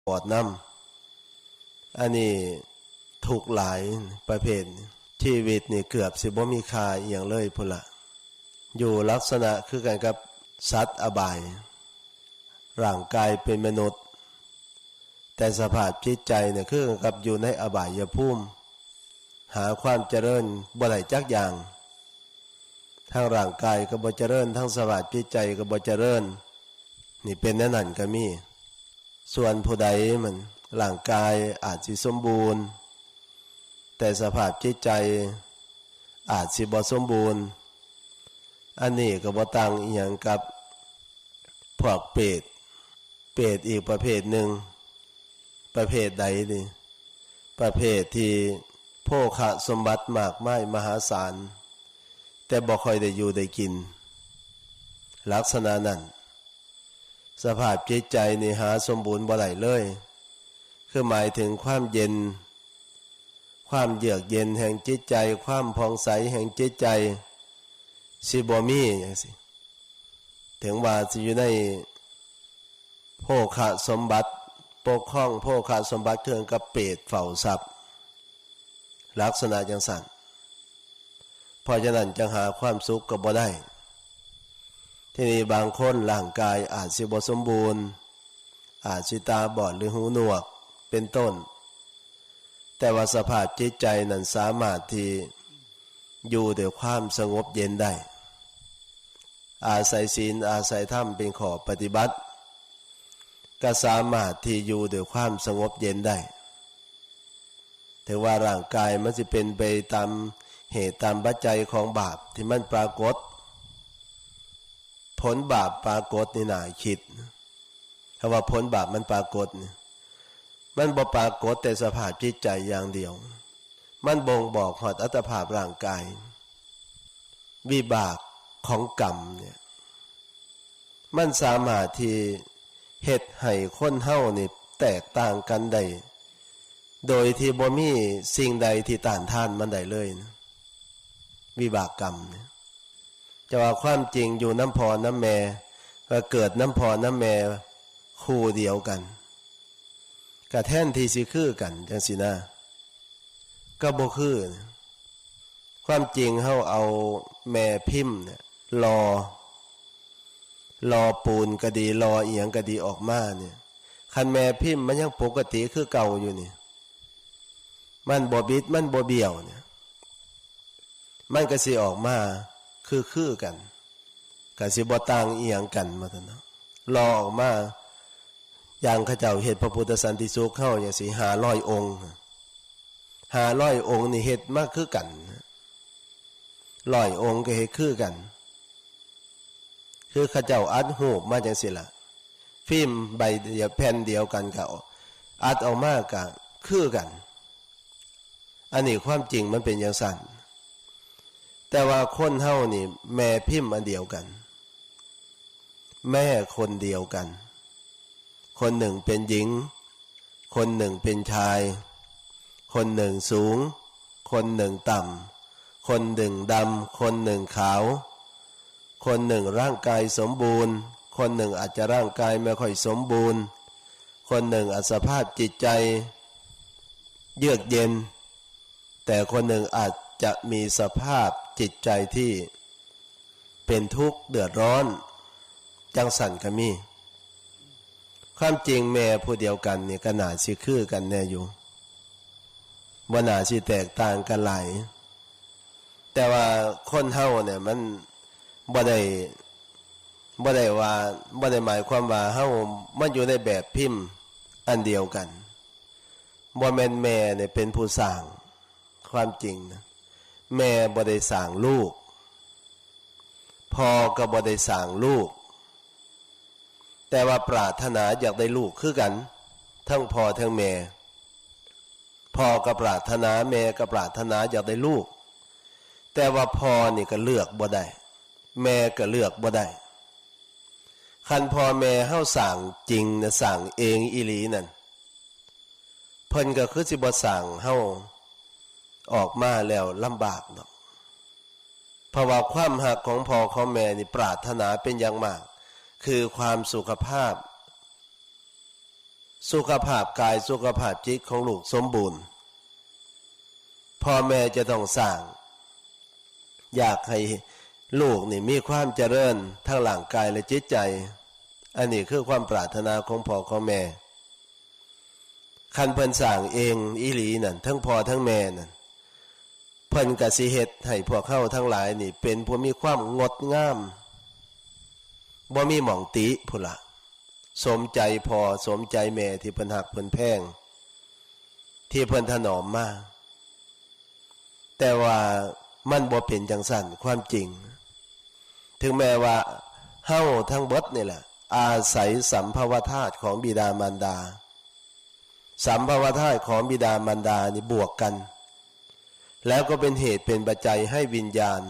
ปอดน้ำอันนี้ถูกหลายประเภทชีวิตนี่เกือบสิบ่มีค่าอีหยังเลยพุ่นละอยู่ลักษณะคือกันกับสัตว์อบายร่างกายเป็นมนุษย์แต่สภาพจิตใจเนี่ยคือกับอยู่ในอบายภูมิหาความเจริญบ่ได้จักอย่างทั้งร่างกายก็บ่เจริญทั้งสภาพจิตใจก็บ่เจริญนี่เป็นแน่นั่นก็มีส่วนผู้ใดมันร่างกายอาจสิสมบูรณ์แต่สภาพจิตใจอาจสิบ่สมบูรณ์อันนี้ก็บ่ต่างอีหยังกับพวกเปรตอีกประเภทหนึ่งประเภทใดนี่ประเภทที่โภคสมบัติมากมายมหาศาลแต่บ่ค่อยได้อยู่ได้กินลักษณะนั้นสภาพจิตใจนี่หาสมบูรณ์บ่ได้เลยคือหมายถึงความเย็นความเยือกเย็นแห่งจิตใจความผ่องใสแห่งจิตใจสิบ่มีจังซี่ถึงว่าสิอยู่ในโภคสมบัติปกครองโภคสมบัติเครื่องกับเปรตเฝ้าทรัพย์ลักษณะจังซั่นเพราะฉะนั้นจังหาความสุขก็บ่ได้ที่นี่บางคนร่างกายอาจสิบ่สมบูรณ์อาจสิตาบอดหรือหูหนวกเป็นต้นแต่ว่าสภาพจิตใจนั้นสามารถที่อยู่ด้วยความสงบเย็นได้อาศัยศีลอาศัยธรรมเป็นข้อปฏิบัติก็สามารถที่อยู่ด้วยความสงบเย็นได้ถือว่าร่างกายมันจะเป็นไปตามเหตุตามปัจจัยของบาปที่มันปรากฏผลบาปปรากฏนี่น่าคิดคำว่าผลบาปมันปรากฏนี่มันบ่ปรากฏแต่สภาพจิตใจอย่างเดียวมันบ่งบอกฮอดอัตภาพร่างกายวิบากของกรรมเนี่ยมันสามารถที่เฮ็ดให้คนเฮานี่แตกต่างกันได้โดยที่บ่มีสิ่งใดที่ต้านทานมันได้เลยนะวิบากกรรมเนี่ยจะว่าความจริงอยู่น้ำพอน้ำแม่ก็เกิดน้ำพอน้ำแม่คู่เดียวกันก็แทนที่สิคือกันจังซี่นะก็บ่คือความจริงเฮาเอาแม่พิมพ์เนี่ยรอปูนก็ดีรออีหยังก็ดีออกมาเนี่ยคันแม่พิมพ์มันยังปกติคือเก่าอยู่นี่มันบ่บิดมันบ่เบี้ยวเนี่ยมันก็สิออกมาคือกันก็สิบ่ต่างอีหยังกันว่าซั่นเนาะรอออกมาอย่างเขาเจ้าเฮ็ดพระพุทธสันติสุขเฮาจังซี่500องค์500องค์นี่เฮ็ดมาคือกัน100องค์ก็เฮ็ดคือกันคือเขาเจ้าอัดรูปมาจังซี่ล่ะฟิล์มใบเดียวแผ่นเดียวกันก็อัดออกมาก็คือกันอันนี้ความจริงมันเป็นอย่างนั้นแต่ว่าคนเฮานี่แม่พิมพ์อันเดียวกันแม่คนเดียวกันคนหนึ่งเป็นหญิงคนหนึ่งเป็นชายคนหนึ่งสูงคนหนึ่งต่ำคนหนึ่งดำคนหนึ่งขาวคนหนึ่งร่างกายสมบูรณ์คนหนึ่งอาจจะร่างกายไม่ค่อยสมบูรณ์คนหนึ่งอาจสภาพจิตใจเยือกเย็นแต่คนหนึ่งอาจจะมีสภาพจิตใจที่เป็นทุกข์เดือดร้อนจังสั่นก็มีความจริงแม่ผู้เดียวกันนี่ก็น่าสิคือกันแน่อยู่บ่น่าสิแตกต่างกันหลายแต่ว่าคนเฮาเนี่ยมันบ่ได้ว่าบ่ได้หมายความว่าเฮามันอยู่ในแบบพิมพ์อันเดียวกันบ่แม่นแม่เนี่ยเป็นผู้สร้างความจริงนะแม่บ่ได้สร้างลูกพ่อก็บ่ได้สร้างลูกแต่ว่าปรารถนาอยากได้ลูกคือกันทั้งพ่อทั้งแม่พ่อก็ปรารถนาแม่ก็ปรารถนาอยากได้ลูกแต่ว่าพ่อนี่ก็เลือกบ่ได้แม่ก็เลือกบ่ได้คันพ่อแม่เฮาสร้างจริงนะสร้างเองอีหลีนั่นเพิ่นก็คือสิบ่สร้างเฮาออกมาแล้วลำบากดอกเพราะว่าความหักของพ่อของแม่นี่ปรารถนาเป็นอย่างมากคือความสุขภาพ สุขภาพกายสุขภาพจิตของลูกสมบูรณ์พ่อแม่จะต้องสร้างอยากให้ลูกนี่มีความเจริญทั้งร่างกายและจิตใจอันนี้คือความปรารถนาของพ่อของแม่คันเพิ่นสร้างเองอีหลีนั่นทั้งพ่อทั้งแม่นั่นเพิ่นก็สิเฮ็ดให้พวกเฮาทั้งหลายนี่เป็นผู้มีความงดงามบ่มีหม่องติพุ่นล่ะสมใจพ่อสมใจแม่ที่เพิ่นฮักเพิ่นแพงที่เพิ่นถนอมมาแต่ว่ามันบ่เป็นจังซั่นความจริงถึงแม้ว่าเฮาทั้งเบิดนี่แหละอาศัยสัมภวธาตุของบิดามารดาสัมภวธาตุของบิดามารดานี่บวกกันแล้วก็เป็นเหตุเป็นปัจจัยให้วิญญาณ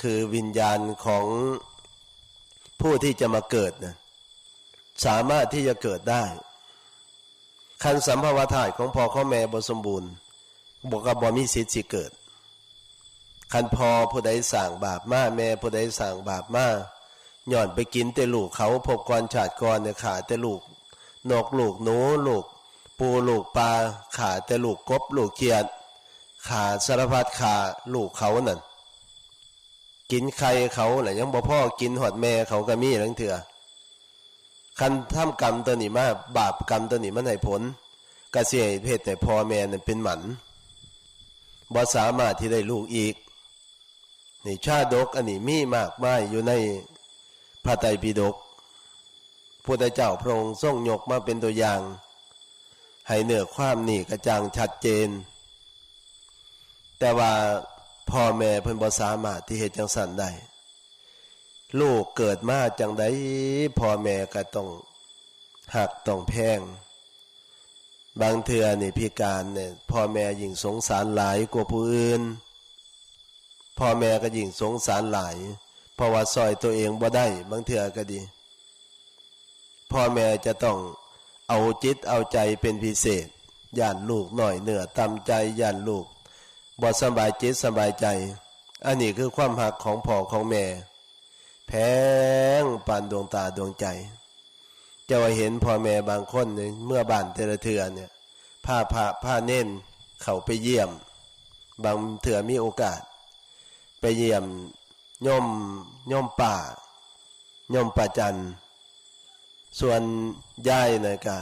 คือวิญญาณของผู้ที่จะมาเกิดนะสามารถที่จะเกิดได้คันสัมภวธาตุของพ่อของแม่บ่สมบูรณ์บ่ก็บ่มีสิทธิ์สิเกิดคันพ่อผู้ใดสร้างบาปมาแม่ผู้ใดสร้างบาปมาย้อนไปกินแต่ลูกเขาพบก่อนชาติก่อนเนี่ยขาแต่ลูกนกลูกหนูลูกปูลูกปลาขาแต่ลูกกบลูกเขียดขาสารพัดขาลูกเขานั่นกินไข่เขาแหละยังบ่พ่อกินหอดแม่เขาก็มีทั้งเถื่อคันทำกรรมตัวนี้มาบาปกรรมตัวนี้มันให้ผลกระเสียเพศแต่พ่อแม่นั่นเป็นหมันบ่สามารถที่ได้ลูกอีกนี่ชาดกอันนี้มีมากมายอยู่ในพระไตรปิฎกพุทธเจ้าพระองค์ทรงยกมาเป็นตัวอย่างให้เนื้อความนี่กระจ่างชัดเจนแต่ว่าพ่อแม่เพิ่นบ่สามารถที่เฮ็ดจังซั่นได้ลูกเกิดมาจังได๋พ่อแม่ก็ต้องหักต้องแพงบางเทื่อนี่พิการเนี่ยพ่อแม่ยิ่งสงสารหลายกว่าผู้อื่นพ่อแม่ก็ยิ่งสงสารหลายเพราะว่าซอยตัวเองบ่ได้บางเทื่อก็ดีพ่อแม่จะต้องเอาจิตเอาใจเป็นพิเศษย่านลูกหน่อยเนื้อตำใจย่านลูกบ่สบายจิตสบายใจอันนี้คือความหักของพ่อของแม่แพงปานดวงตาดวงใจจะว่าเห็นพ่อแม่บางคนเนี่ยเมื่อบ้านแต่ละเทื่อเนี่ยผ้าเน้นเข้าไปเยี่ยมบางเทื่อมีโอกาสไปเยี่ยมย่อมป่าจันส่วนยายน่ะก็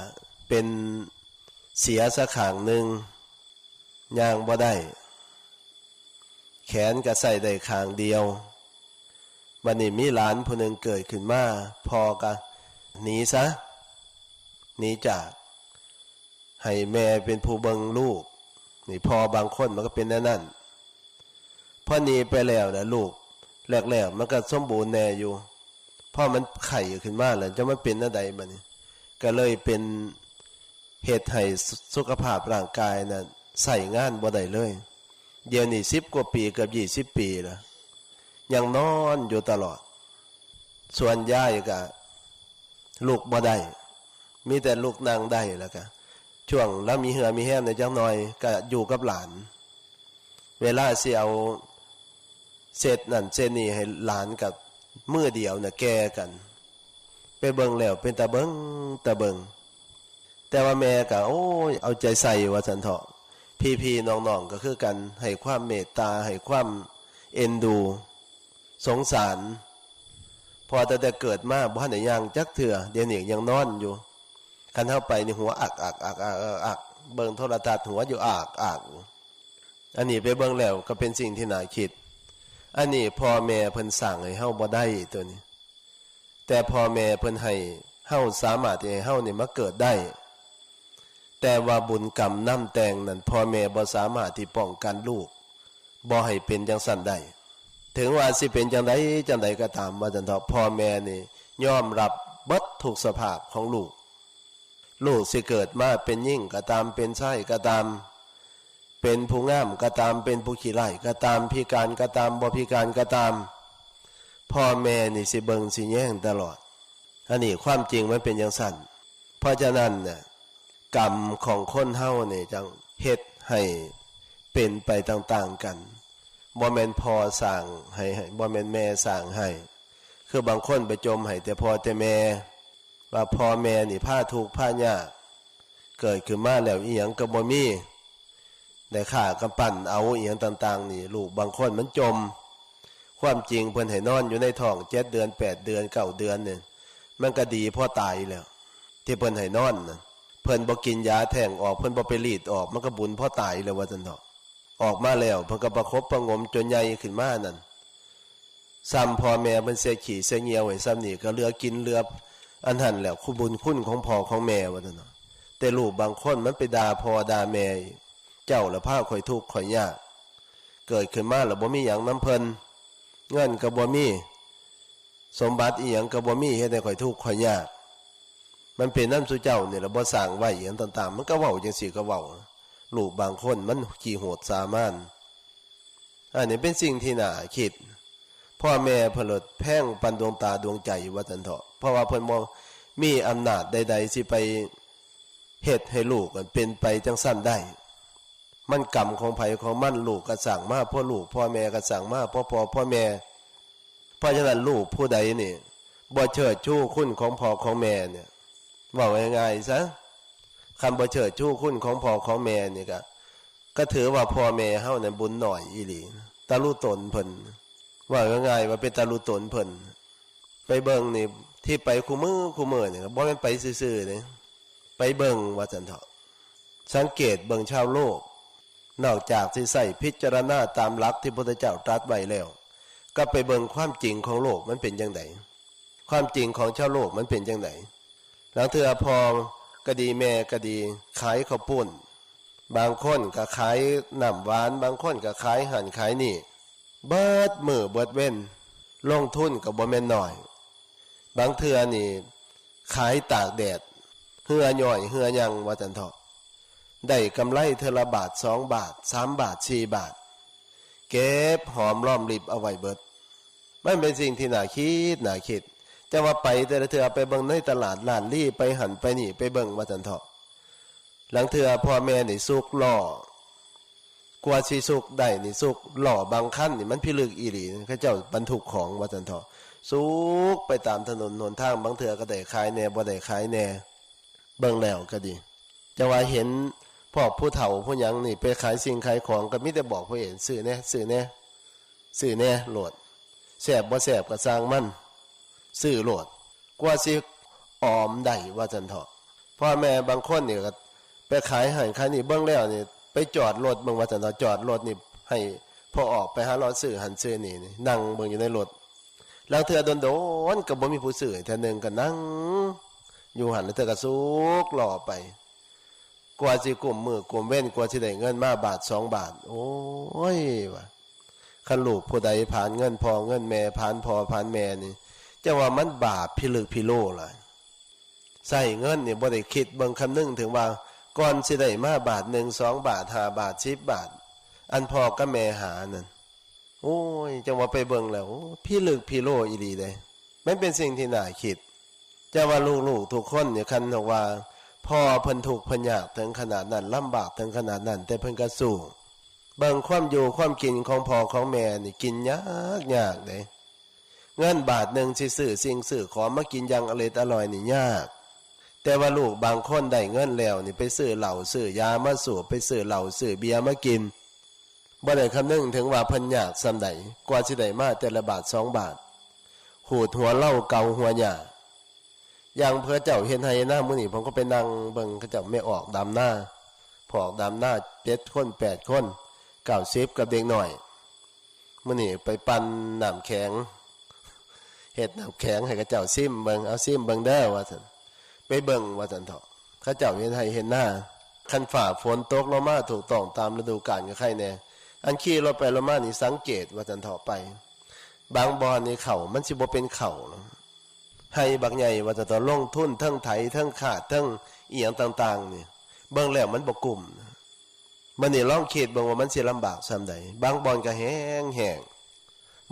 เป็นเสียสักข้างหนึ่งย่างบ่ได้แขนก็ใส่ได้ข้างเดียวบัดนี้มีหลานผู้หนึ่งเกิดขึ้นมาพอก็หนีซะหนีจากให้แม่เป็นผู้เบิ่งลูกนี่พอบางคนมันก็เป็นนั่นพอหนีไปแล้วนะลูกแรกๆมันก็สมบูรณ์แน่อยู่พอมันไข่ขึ้นมาแล้วจะมันเป็นอะไรบัดนี้ก็เลยเป็นเหตุให้สุขภาพร่างกายน่ะใส่งานบ่ได้เลยเดี๋ยวนี้10 กว่าปีเกือบ20 ปีแล้วยังนอนอยู่ตลอดส่วนยายก็ลูกบ่ได้มีแต่ลูกนั่งได้แล้วก็ช่วงแล้วมีเหือมีแห้งในจังหน่อยก็อยู่กับหลานเวลาสิเอาเสร็จนั่นเสร็จนี่ให้หลานกับมือเดียวน่ะแก่กันไปเบิ่งแล้วเป็นตาเบิ่งแต่ว่าแม่ก็โอ้ยเอาใจใส่ว่าซั่นเถาะพี่ๆน้องๆก็คือกันให้ความเมตตาให้ความเอ็นดูสงสารพอแต่เกิดมาบ่ทันได้ย่างจักเทื่อเดี๋ยวนี้ยังนอนอยู่คันเฮาไปนี่หัวอักเบิ่งโทรทัศน์หัวอยู่อักอันนี้ไปเบิ่งแล้วก็เป็นสิ่งที่น่าคิดอันนี้พ่อแม่เพิ่นสั่งให้เฮาบ่ได้ตัวนี้แต่พ่อแม่เพิ่นให้เฮาสามารถที่ให้เฮานี่มาเกิดได้แต่ว่าบุญกรรมนำแต่งนั้นพ่อแม่บ่สามารถที่ป้องกันลูกบ่ให้เป็นจังซั่นได้ถึงว่าสิเป็นจังไดก็ตามว่าจังเถาะพ่อแม่นี่ยอมรับเบิดทุกสภาพของลูกสิเกิดมาเป็นหญิงก็ตามเป็นชายก็ตามเป็นผู้งามก็ตามเป็นผู้ขี้ไล่ก็ตามพิการก็ตามบ่พิการก็ตามพ่อแม่นี่สิเบิ่งสิแย่งตลอดอันนี้ความจริงมันเป็นอย่างสั้นเพราะฉะนั้นเนี่ยกรรมของคนเฮานี่จังเฮ็ดให้เป็นไปต่างๆกันบ่แม่นพ่อสร้างให้บ่แม่นแม่สร้างให้คือบางคนไปจมให้แต่พ่อแต่แม่ ว่าพ่อแม่นี่พาทุกข์พายากเกิดขึ้นมาแล้วอีหยังก็บ่มีได้ฆ่ากำปั้นเอาอีหยังต่างๆนี่ลูกบางคนมันจมความจริงเพิ่นให้นอนอยู่ในท้อง7 เดือน8 เดือน9 เดือนเนี่ยมันก็ดีพอตายแล้วที่เพิ่นให้นอนน่ะเพิ่นบ่กินยาแท้งออกเพิ่นบ่ไปรีดออกมันก็บุญพอตายแล้วว่าซั่นเถาะออกมาแล้วเพิ่นก็ประคบประงมจนใหญ่ขึ้นมานั่นซ้ำพ่อแม่เพิ่นเสียขี้เสียเหงียวไว้ซ้ำนี่ก็เหลือกินเหลืออันนั้นแล้วคุณบุญคุณของพ่อของแม่ว่าซั่นเนาะแต่ลูกบางคนมันไปด่าพ่อด่าแม่เจ้าละพาข่อยทุกข์ข่อยยากเกิดขึ้นมาแล้วบ่มีหยังนำเพิ่นเงินก็บ่มีสมบัติอีหยังก็บ่มีเฮ็ดให้ข่อยทุกข์ข่อยยากมันเป็นนำสู่เจ้านี่ล่ะบ่สร้างไว้อีหยังต่างๆมันก็เว้าจังซี่ก็เว้าลูกบางคนมันขี้โหดสามานอันนี้เป็นสิ่งที่น่าคิดพ่อแม่เพิ่นลดแพ่งปันดวงตาดวงใจว่าซั่นเถาะเพราะว่าเพิ่นบ่มีอำนาจใดๆสิไปเฮ็ดให้ลูกมันเป็นไปจังซั่นได้มันกรรมของไผของมันลูกก็สั่งมาพ่อลูกพ่อแม่ก็สั่งมาพ่อแม่เพราะฉะนั้นลูกผู้ใดนี่บ่เชิดชูคุณของพ่อของแม่เนี่ยเว้าง่ายๆซะคำบ่เชิดชูคุณของพ่อของแม่นี่ก็ถือว่าพ่อแม่เฮานั้นบุญน้อยอีหลีตะลุตนเพิ่นว่าง่ายๆว่าเป็นตะลุตนเพิ่นไปเบิ่งนี่ที่ไปคู่มือนี่บ่แม่นไปซื่อๆนี่ไปเบิ่งว่าซั่นเถาะสังเกตเบิ่งชาวโลกนอกจากสิใส่พิจารณาตามหลักที่พระพุทธเจ้าตรัสไว้แล้วก็ไปเบิ่งความจริงของโลกมันเป็นจังไดความจริงของชาวโลกมันเป็นจังไดหลังเทื่อพอก็ดีแม่ก็ดีขายข้าวปุ้นบางคนก็ขายน้ำหวานบางคนก็ขายหั่นขายนี่เบิดมื้อเบิดเว้นลงทุนก็บ่แม่นน้อยบางเทื่อนี่ขายตากแดดเหือย่อยเหือยังว่าจันเถาะได้กำไรเทอละบาท2 บาท3 บาท4 บาทเก็บหอมรอมริบเอาไว้เบิดมันเป็นสิ่งที่น่าคิดจะว่าไปแต่ละเทื่อไปเบิ่งในตลาดร้านลี่ไปหันไปนี่ไปเบิ่งว่าจันเถาะหลังเทื่อพ่อแม่นี่สุกล่อกว่าสิสุกได้นี่สุกหล่อบางคันนี่มันพิลึกอีหลีเขาเจ้าบรรทุกของว่าจันเถาะสุกไปตามถนนหนทางบางเทื่อก็ได้ขายแน่บ่ได้ขายแน่เบิ่งแล้วก็ดีจะว่าเห็นพวกผู้เฒ่าผู้หยังนี่ไปขายสิ่งขายของก็มีแต่บอกผู้เห็นซื้อแน่โหลดแซ่บบ่แซ่บก็สร้างมันซื้อโหลดกว่าสิออมได้ว่าจันเถาะพ่อแม่บางคนนี่ก็ไปขายหั่นขายนี่เบิ่งแล้วนี่ไปจอดรถเบิ่งว่าจันเถาะจอดรถนี่ให้พอออกไปหารอซื้อหั่นซื้อนี่นั่งเบิ่งอยู่ในรถแล้วเทื่อโดนๆก็บ่มีผู้ซื้อเทื่อนึงก็นั่งอยู่หั่นแล้วเทื่อก็สุกรอไปกว่าสิกลุ่มมือกลุ่มเว้นกว่าสิได้เงินมาบาท2 บาทโอ้ยว่ะคันลูกผู้ใดผ่านเงินพ่อเงินแม่ผ่านพ่อผ่านแม่นี่จะว่ามันบาปพิลึกพิโลล่ะใส่เงินนี่บ่ได้คิดเบิ่งคำนึงถึงว่าก่อนสิได้มาบาท1 2 บาท5 บาท10 บาทอันพ่อกับแม่หานั่นโอ้ยจังว่าไปเบิ่งแล้วพิลึกพิโลอีหลีเด้มันเป็นสิ่งที่น่าคิดจะว่าลูกๆทุกคนเนี่ยคันว่าพ่อเพิ่นทุกข์เพิ่นยากถึงขนาดนั้นลำบากถึงขนาดนั้นแต่เพิ่นก็สู้เบิ่งความอยู่ความกินของพ่อของแม่นี่กินยากเด้เงินบาทนึงสิซื้อสิ่งซื้อของมากินอย่างอร่อยนี่ยากแต่ว่าลูกบางคนได้เงินแล้วนี่ไปซื้อเหล้าซื้อยามาสูบไปซื้อเหล้าซื้อเบียร์มากินบ่ได้คำนึงถึงว่าเพิ่นยากส่ำใดกว่าสิได้มาแต่ละบาท2 บาทหูดหัวเหล้าเกาหัวหญ้าอย่างเพื่อเจ้าเห็นให้หน้ามื้อนี้ผมก็ไปนั่งเบิ่งเขาเจ้าไม่ออกดำหน้าพอออกดำหน้า7 คน8 คน90กับเด็กหน่อยมื้อนี้ไปปั่นน้ำแข็งเฮ็ดน้ำแข็งให้เขาเจ้าซิมเบิ่งเอาซิมเบิ่งเด้อว่าซั่นไปเบิ่งว่าซั่นเถาะเขาเจ้าเห็นให้เห็นหน้าคันฝ่าฝนตกลงมาถูกต้องตามฤดูกาลก็ใครแน่อันขี่รถไปรถมานี่สังเกตว่าซั่นเถาะไปบางบ่อนี่เขามันสิบ่เป็นเขาให้บักใหญ่ว่าจะต้องลงทุนทั้งไถทั้งขาดทั้งอีหยังต่างๆนี่เบิ่งแล้วมันบ่กลุ่มมันนี่ลองคิดเบิ่งว่ามันสิลำบากส่ำใดบางบ่อนก็แห้ง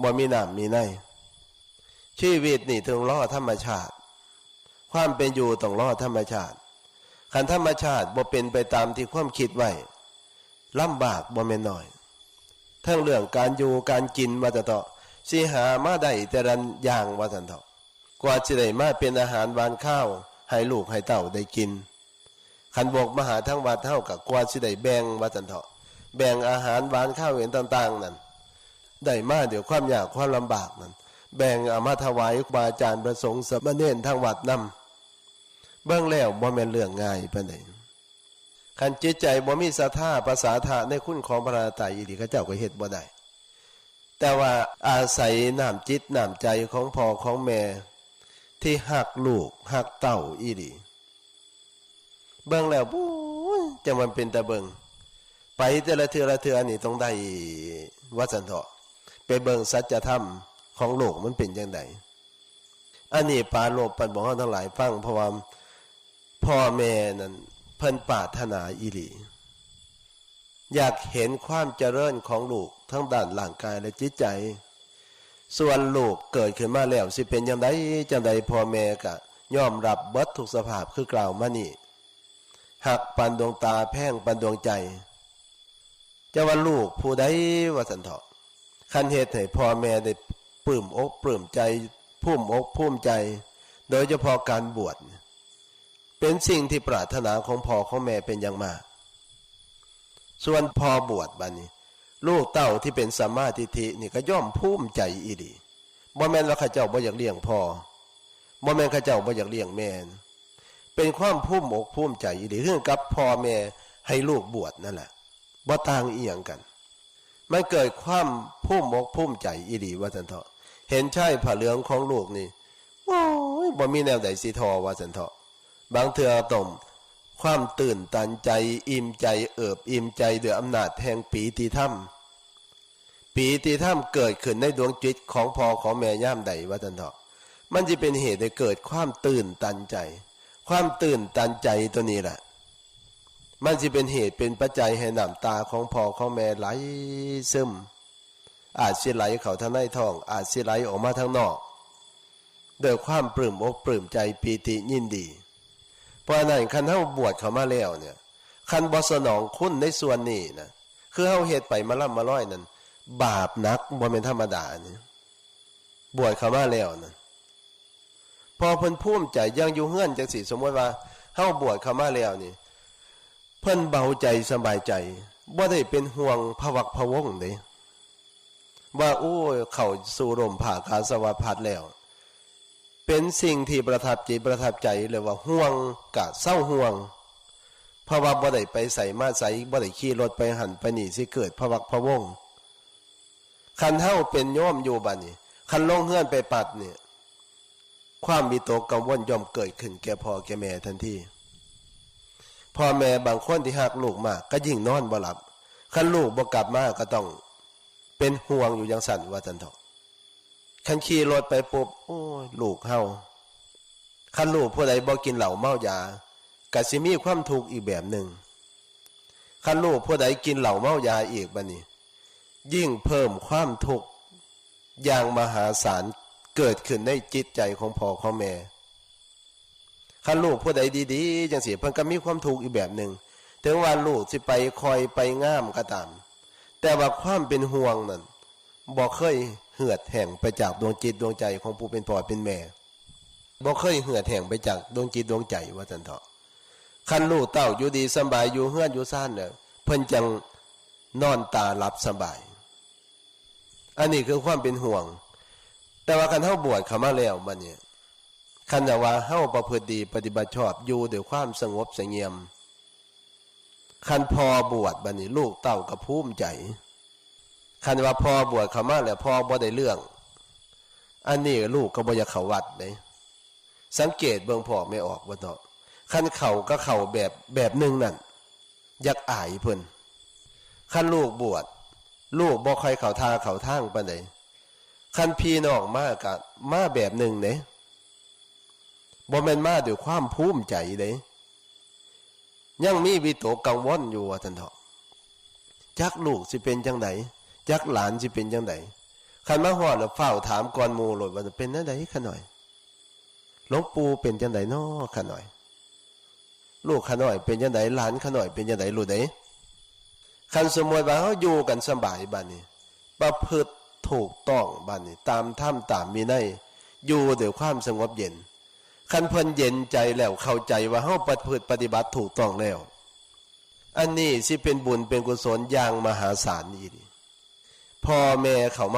บ่มีน้ำมีในชีวิตนี่ต้องรอธรรมชาติความเป็นอยู่ต้องรอธรรมชาติคันธรรมชาติบ่เป็นไปตามที่ความคิดไว้ลำบากบ่แม่นน้อยทั้งเรื่องการอยู่การกินว่าจะต้องสิหามาได้แต่ละอย่างว่าซั่นเถาะกว่าจะได้มาเป็นอาหารหวานข้าว ให้ลูกให้เต้าได้กินขันบกมาหาทั้งวัดเท่ากับกว่าสิได้แบ่งว่าจันเถาะแบ่งอาหารหวานข้าวเหม็นต่างๆนั่นได้มาเดี๋ยวความยากความลำบากนั่นแบ่งเอามาถวายครูบาอาจารย์ประสงค์สามเณรทั้งวัดนำเบื้องแล้วบ่แม่นเรื่องง่ายปานใดขันจิตใจบ่มีศรัทธาภาษาทะในคุณของพระราตรัยอีหลีเขาเจ้าก็เฮ็ดบ่ได้แต่ว่าอาศัยน้ำจิตน้ำใจของพ่อของแม่ที่หักลูกหักเต้าอีหลีเบิ่งแล้วปู้จะมันเป็นตะเบิงไปแต่ละเทื่อนี่ต้องได้วัดสันเถาะไปเบิ่งสัจธรรมของโลกมันเป็นจังไดอันนี้ปาโลกปันบอกเฮาทั้งหลายฟังเพราะว่าพ่อแม่นั้นเพิ่นปรารถนาอีหลีอยากเห็นความเจริญของลูกทั้งด้านร่างกายและจิตใจส่วนลูกเกิดขึ้นมาแล้วสิเป็นจังไดพ่อแม่ก็ยอมรับเบิดทุกสภาพคือกล่าวมานี่หักปันดวงตาแพ่งปันดวงใจจะว่าลูกผู้ใดว่าสันเถาะคันเหตุให้พ่อแม่ได้ปลื้มอกปลื้มใจภูมิอกภูมิใจโดยเฉพาะการบวชเป็นสิ่งที่ปรารถนาของพ่อของแม่เป็นอย่างมากส่วนพอบวชบัดนี้ลูกเต้าที่เป็นสัมมาทิฏฐินี่ก็ย่อมภูมิใจอีหลีบ่แม่นว่าข้าเจ้าบ่อยากเลี้ยงพ่อบ่แม่นข้าเจ้าบ่อยากเลี้ยงแม่เป็นความภูมิอกภูมิใจอีหลีเรื่องกับพ่อแม่ให้ลูกบวชนั่นแหละบ่ต่างอีหยังกันมันเกิดความภูมิอกภูมิใจอีหลีว่าซั่นเถาะเห็นชายผ้าเหลืองของลูกนี่โอ้ยบ่มีแนวใดสิทอว่าซั่นเถาะบางเทื่อต้องความตื่นตันใจอิ่มใจเอิบอิ่มใจด้วยอำนาจแห่งปีติธรรมปีติธรรมเกิดขึ้นในดวงจิตของพ่อของแม่ย่ามใดว่าซั่นเถาะมันจะเป็นเหตุให้เกิดความตื่นตันใจความตื่นตันใจตัวนี้แหละมันจะเป็นเหตุเป็นปัจจัยให้น้ำตาของพ่อของแม่ไหลซึมอาจสิไหลเข้าทางในท้องอาจสิไหลออกมาทางนอกด้วยความปลื้มอกปลื้มใจปีติยินดีเพราะนั้นคันเฮาบวชเข้ามาแล้วเนี่ยคันบ่สนองคุณในส่วนนี้นะคือเฮาเฮ็ดไปมาล่ำมาร้อยนั่นบาปหนักบ่แม่นธรรมดานี่บวชเข้ามาแล้วนั่นพอเพิ่นภูมิใจยังอยู่เฮือนจังซี่สมมุติว่าเฮาบวชเข้ามาแล้วนี่เพิ่นเบาใจสบายใจบ่ได้เป็นห่วงพะวักพะวงเด้ว่าโอ้ยเข้าสู่ร่มผ้ากาสาวพัสแล้วเป็นสิ่งที่ประทับจิตประทับใจเลยว่าห่วงกะเศร้าห่วงเพราะว่าบ่ได้ไปใส่มาใส่บ่ได้ขี่รถไปหันไปนี่สิเกิดพะวักพะวงคันเฮาเป็นโยมอยู่บัดนี้คันลงเฮือนไปปัดเนี่ยความวิตกกังวลย่อมเกิดขึ้นแก่พ่อแก่แม่ทันทีพ่อแม่บางคนที่หักลูกมากก็ยิ่งนอนบ่หลับคันลูกบ่กลับมาก็ต้องเป็นห่วงอยู่อย่างสั่นว่าซั่นเถาะคันขี่รถไปปุ๊บโอ้ยลูกเฮาคันลูกผู้ใดบ่กินเหล้าเมายาก็สิมีความทุกข์อีกแบบหนึ่งคันลูกผู้ใดกินเหล้าเมายาอีกบัดนี้ยิ่งเพิ่มความทุกข์อย่างมหาศาลเกิดขึ้นในจิตใจของพ่อของแม่คันลูกผู้ใดดีๆจังสิเพิ่นก็มีความทุกข์อีกแบบหนึ่งถึงว่าลูกสิไปคอยไปงามก็ตามแต่ว่าความเป็นห่วงนั่นบ่เคยเหือดแห้งไปจากดวงจิตดวงใจของผู้เป็นพ่อเป็นแม่บ่เคยเหือดแห้งไปจากดวงจิตดวงใจว่าซั่นเถาะคันลูกเต้าอยู่ดีสบายอยู่เฮือนอยู่ซ่านเนี่ยเพิ่นจังนอนตาหลับสบายอันนี้คือความเป็นห่วงแต่ว่าคันเฮาบวชเข้ามาแล้วบัดนี้คันว่าเฮาประพฤติดีปฏิบัติชอบอยู่ด้วยความสงบเสงี่ยมคันพอบวชบัดนี้ลูกเต้าก็ภูมิใจคันว่าพอบวชเข้ามาแล้วพอบ่ได้เรื่องอันนี้ลูกก็บ่อยากเข้าวัดเด้สังเกตเบิ่งพ่อไม่ออกว่าเนาะคันเข้าก็เข้าแบบนึงนั่นอยากอายเพิ่นคันลูกบวชลูกบ่ค่อยเข้าทางเข้าทางปานใดคันพี่น้องมาก็มาแบบนึงเด้บ่แม่นมาด้วยความภูมิใจเด้ยังมีวิตกกังวลอยู่ว่าซั่นเถาะจักลูกสิเป็นจังไดจักหลานสิเป็นจังไดคันมาฮอดแล้วเฝ้าถามก่อนหมู่โลดว่าเป็นจังไดคั่นหน่อยหลวงปู่เป็นจังไดน้อคั่นหน่อยลูกคั่นหน่อยเป็นจังไดหลานคั่นหน่อยเป็นจังไดรู้ไดคันสมมุติว่าเฮาอยู่กันสบายบัดนี้ประพฤติถูกต้องบัดนี้ตามธรรมตามวินัยอยู่ด้วยความสงบเย็น คันเพิ่นเย็นใจแล้วเข้าใจว่าเฮาปฏิบัติถูกต้องแล้วอันนี้สิเป็นบุญเป็นกุศลอย่างมหาศาลอีกพ่อแม่เขา